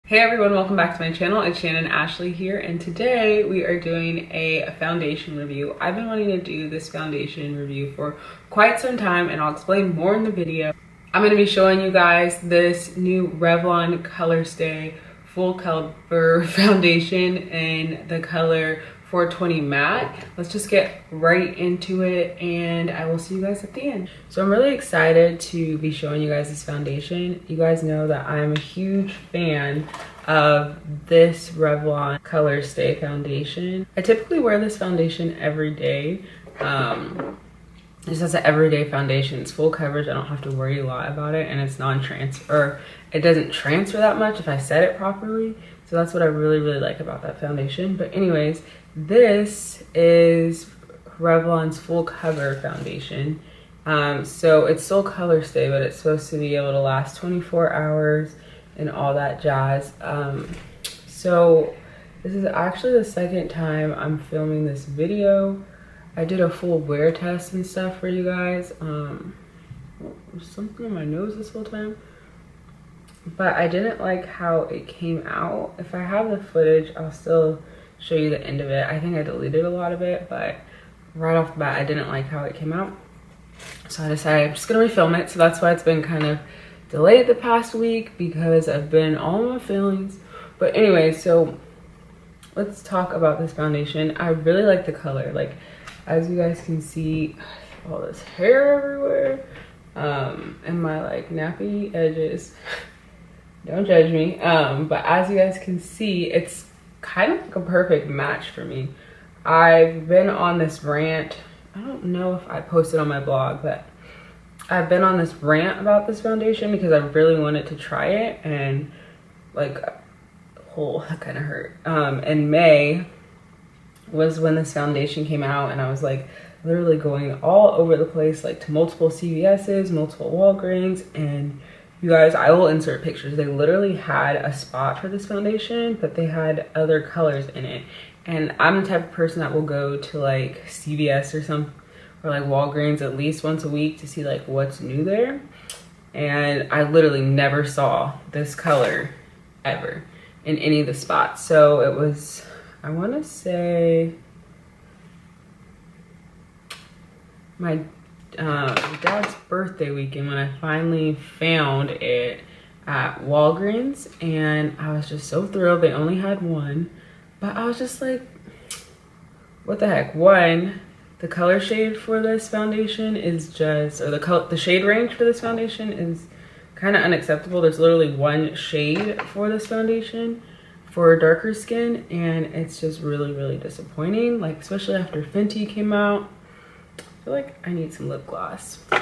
Hey everyone, welcome back to my channel. It's Shannon Ashley here, and today we are doing a foundation review. I've been wanting to do this foundation review for quite some time, and I'll explain more in the video. I'm going to be showing you guys this new Revlon ColorStay full cover foundation in the color 420 matte. Let's just get right into it, and I will see you guys at the end. So I'm really excited to be showing you guys this foundation. You guys know that I'm a huge fan of this Revlon ColorStay foundation. I typically wear this foundation every day. This is an everyday foundation. It's full coverage. I don't have to worry a lot about it, and it's non-transfer. It doesn't transfer that much if I set it properly. So that's what I really like about that foundation. But anyways, this is Revlon's full cover foundation. So it's still ColorStay, but it's supposed to be able to last 24 hours and all that jazz. So this is actually the second time I'm filming this video. I did a full wear test and stuff for you guys. There's something on my nose this whole time. But I didn't like how it came out. If I have the footage, I'll still show you the end of it. I think I deleted a lot of it, but right off the bat, I didn't like how it came out. So I decided I'm just gonna refilm it. So that's why it's been kind of delayed the past week, because I've been all in my feelings. But anyway, so let's talk about this foundation. I really like the color. Like, as you guys can see, all this hair everywhere, and my like nappy edges. Don't judge me. But as you guys can see, it's kind of like a perfect match for me. I've been on this rant. I don't know if I posted on my blog, but I've been on this rant about this foundation because I really wanted to try it, and like, that kind of hurt. In May was when this foundation came out, and I was like literally going all over the place, like to multiple CVS's, multiple Walgreens, and you guys, I will insert pictures. They literally had a spot for this foundation, but they had other colors in it. And I'm the type of person that will go to like CVS or like Walgreens at least once a week to see like what's new there. And I literally never saw this color ever in any of the spots. So it was, I want to say, my dad's birthday weekend when I finally found it at Walgreens, and I was just so thrilled. They only had one, but I was just like, what the heck? One, the color shade for this foundation is just, or the shade range for this foundation is kind of unacceptable. There's literally one shade for this foundation for darker skin, and it's just really disappointing, like especially after Fenty came out. I feel like I need some lip gloss. All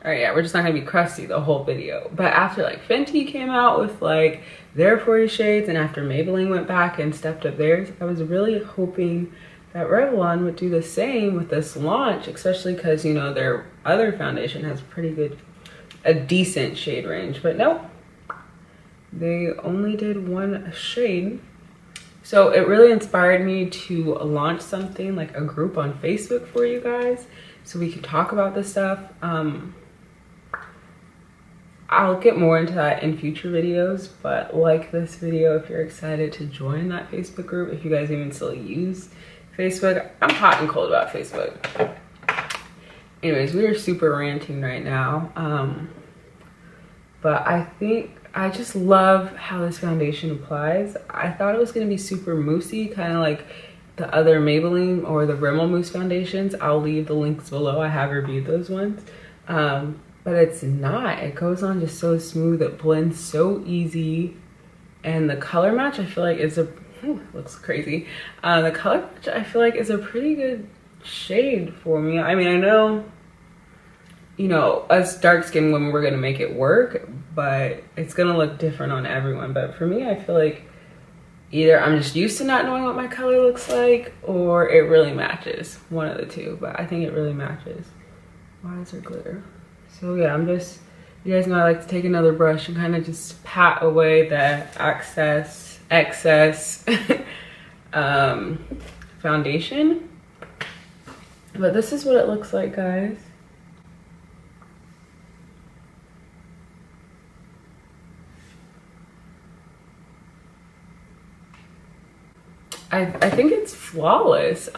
right, yeah, we're just not gonna be crusty the whole video. But after like Fenty came out with like their 40 shades, and after Maybelline went back and stepped up theirs, I was really hoping that Revlon would do the same with this launch, especially because, you know, their other foundation has a decent shade range. But no, they only did one shade. So it really inspired me to launch something like a group on Facebook for you guys, so we can talk about this stuff. I'll get more into that in future videos, but like this video if you're excited to join that Facebook group, if you guys even still use Facebook. I'm hot and cold about Facebook. Anyways, we are super ranting right now. But I just love how this foundation applies. I thought it was gonna be super moussey, kind of like the other Maybelline or the Rimmel Mousse foundations. I'll leave the links below. I have reviewed those ones. But it's not. It goes on just so smooth. It blends so easy. And the color match, I feel like is looks crazy. The color match, I feel like is a pretty good shade for me. I mean, I know, you know, us dark skinned women, we're gonna make it work, but it's gonna look different on everyone. But for me, I feel like either I'm just used to not knowing what my color looks like, or it really matches. One of the two, but I think it really matches. Why is there glitter? So yeah, you guys know I like to take another brush and kind of just pat away the excess foundation. But this is what it looks like, guys. I think it's flawless.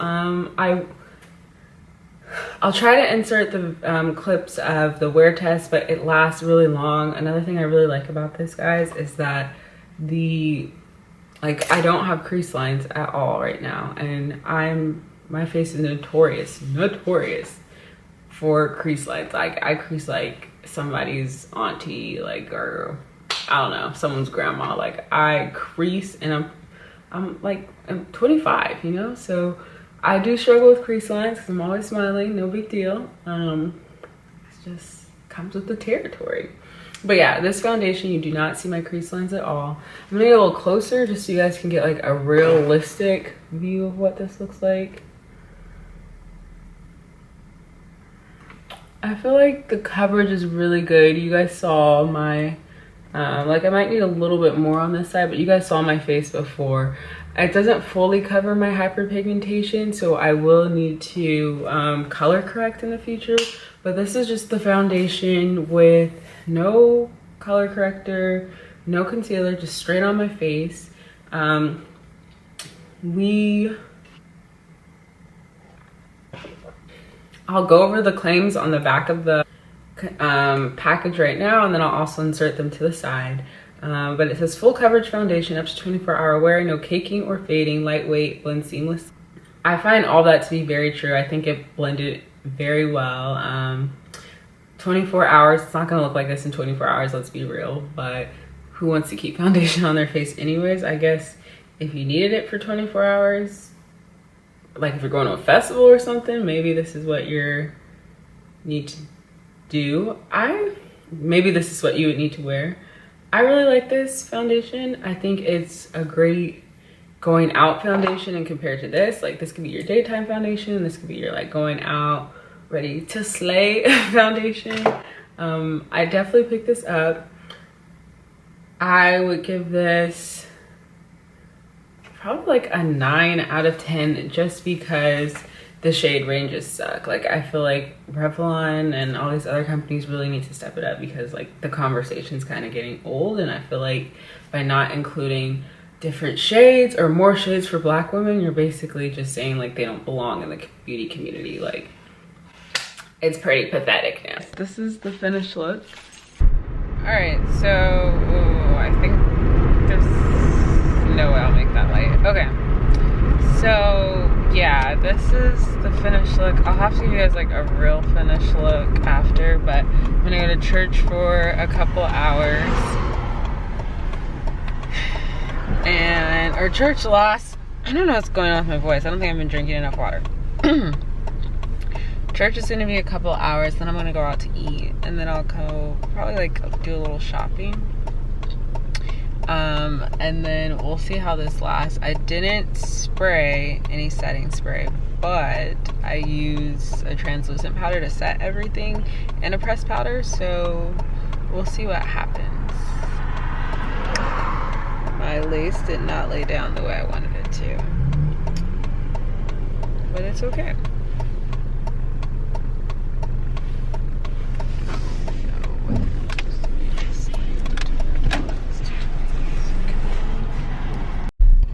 I'll try to insert the clips of the wear test, but it lasts really long. Another thing I really like about this, guys, is that I don't have crease lines at all right now, and my face is notorious for crease lines. Like, I crease like somebody's auntie, like, or I don't know, someone's grandma. Like, I crease, and I'm 25, you know, so I do struggle with crease lines because I'm always smiling, no big deal. It just comes with the territory. But yeah, this foundation, you do not see my crease lines at all. I'm gonna get a little closer just so you guys can get like a realistic view of what this looks like. I feel like the coverage is really good. You guys saw my, like, I might need a little bit more on this side, but you guys saw my face before. It doesn't fully cover my hyperpigmentation, so I will need to color correct in the future. But this is just the foundation with no color corrector, no concealer, just straight on my face. I'll go over the claims on the back of the package right now, and then I'll also insert them to the side. But it says full coverage foundation, up to 24-hour wear, no caking or fading, lightweight, blend seamless. I find all that to be very true. I think it blended very well. 24 hours, it's not gonna look like this in 24 hours, let's be real, but who wants to keep foundation on their face anyways? I guess if you needed it for 24 hours, like if you're going to a festival or something, maybe this is what you need to do. Maybe this is what you would need to wear. I really like this foundation. I think it's a great going out foundation, and compared to this, like, this could be your daytime foundation, this could be your like going out ready to slay foundation. I definitely picked this up. I would give this probably like a 9 out of 10 just because the shade ranges suck. Like, I feel like Revlon and all these other companies really need to step it up because like the conversation's kind of getting old, and I feel like by not including different shades or more shades for Black women, you're basically just saying like they don't belong in the beauty community. Like, it's pretty pathetic now. This is the finished look. All right, so I think there's no way I'll make that light. Okay, so yeah, this is the finished look. I'll have to give you guys like a real finished look after, but I'm gonna go to church for a couple hours. And our church lasts, I don't know what's going on with my voice. I don't think I've been drinking enough water. Church is gonna be a couple hours, then I'm gonna go out to eat, and then I'll go probably like do a little shopping. And then we'll see how this lasts. I didn't spray any setting spray, but I use a translucent powder to set everything and a pressed powder, so we'll see what happens. My lace did not lay down the way I wanted it to, but it's okay.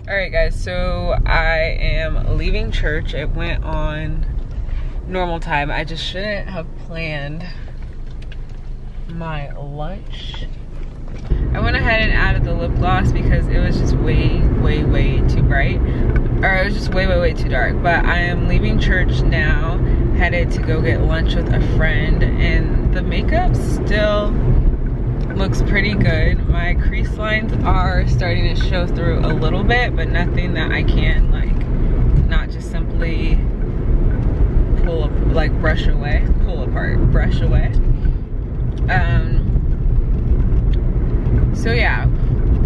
Alright guys, so I am leaving church. It went on normal time. I just shouldn't have planned my lunch. I went ahead and added the lip gloss because it was just way too bright. Or it was just way too dark. But I am leaving church now, headed to go get lunch with a friend, and the makeup still looks pretty good. My crease lines are starting to show through a little bit, but nothing that I can like not just simply pull up, like brush away, pull apart, brush away. So yeah,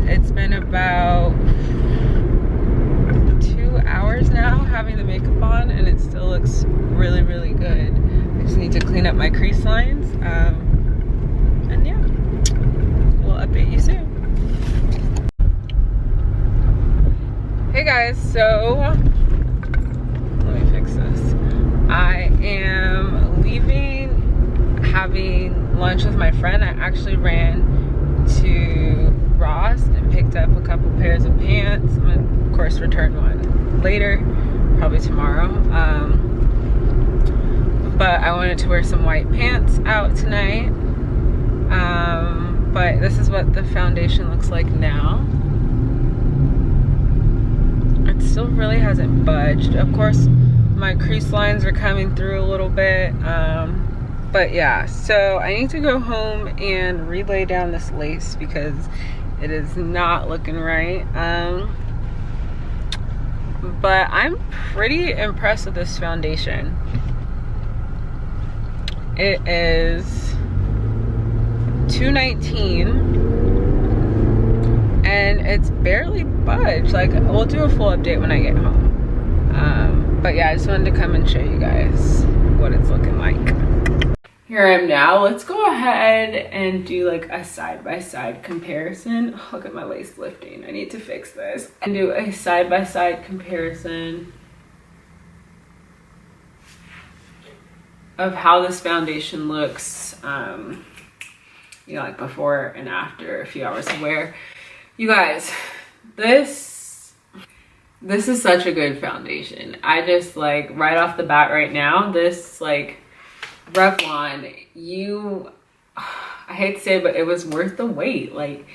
it's been about 2 hours now having the makeup on, and it still looks really good. I just need to clean up my crease lines, and yeah, we'll update you soon. Hey guys, so let me fix this. I am leaving, having lunch with my friend. I actually ran to Ross and picked up a couple pairs of pants, and of course returned one. later, probably tomorrow. But I wanted to wear some white pants out tonight. But this is what the foundation looks like now. It still really hasn't budged. Of course, my crease lines are coming through a little bit. But yeah, so I need to go home and relay down this lace because it is not looking right. But I'm pretty impressed with this foundation. It is $2.19 and it's barely budged. Like, we'll do a full update when I get home. But yeah, I just wanted to come and show you guys what it's looking like. Here I am now. Let's go ahead and do like a side-by-side comparison. Oh, look at my lace lifting. I need to fix this. And do a side-by-side comparison of how this foundation looks, you know, like before and after a few hours of wear. You guys, this is such a good foundation. I just like, right off the bat right now, this like Revlon, I hate to say it, but it was worth the wait. Like,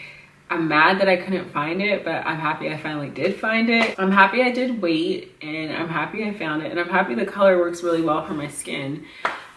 I'm mad that I couldn't find it, but I'm happy I finally did find it. I'm happy I did wait, and I'm happy I found it, and I'm happy the color works really well for my skin.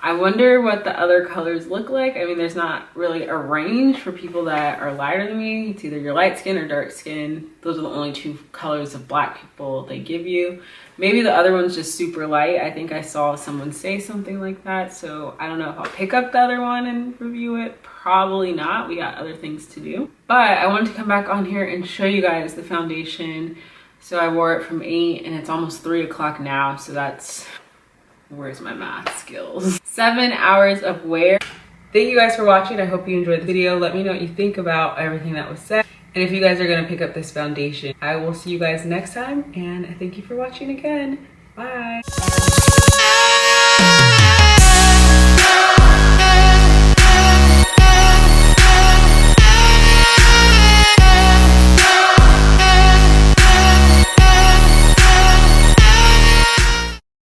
I wonder what the other colors look like. I mean, there's not really a range for people that are lighter than me. It's either you're light skin or dark skin. Those are the only two colors of black people they give you. Maybe the other one's just super light. I think I saw someone say something like that. So I don't know if I'll pick up the other one and review it. Probably not. We got other things to do. But I wanted to come back on here and show you guys the foundation. So I wore it from 8 and it's almost 3 o'clock now. So that's, where's my math skills? 7 hours of wear. Thank you guys for watching. I hope you enjoyed the video. Let me know what you think about everything that was said. And if you guys are gonna pick up this foundation, I will see you guys next time. And thank you for watching again. Bye.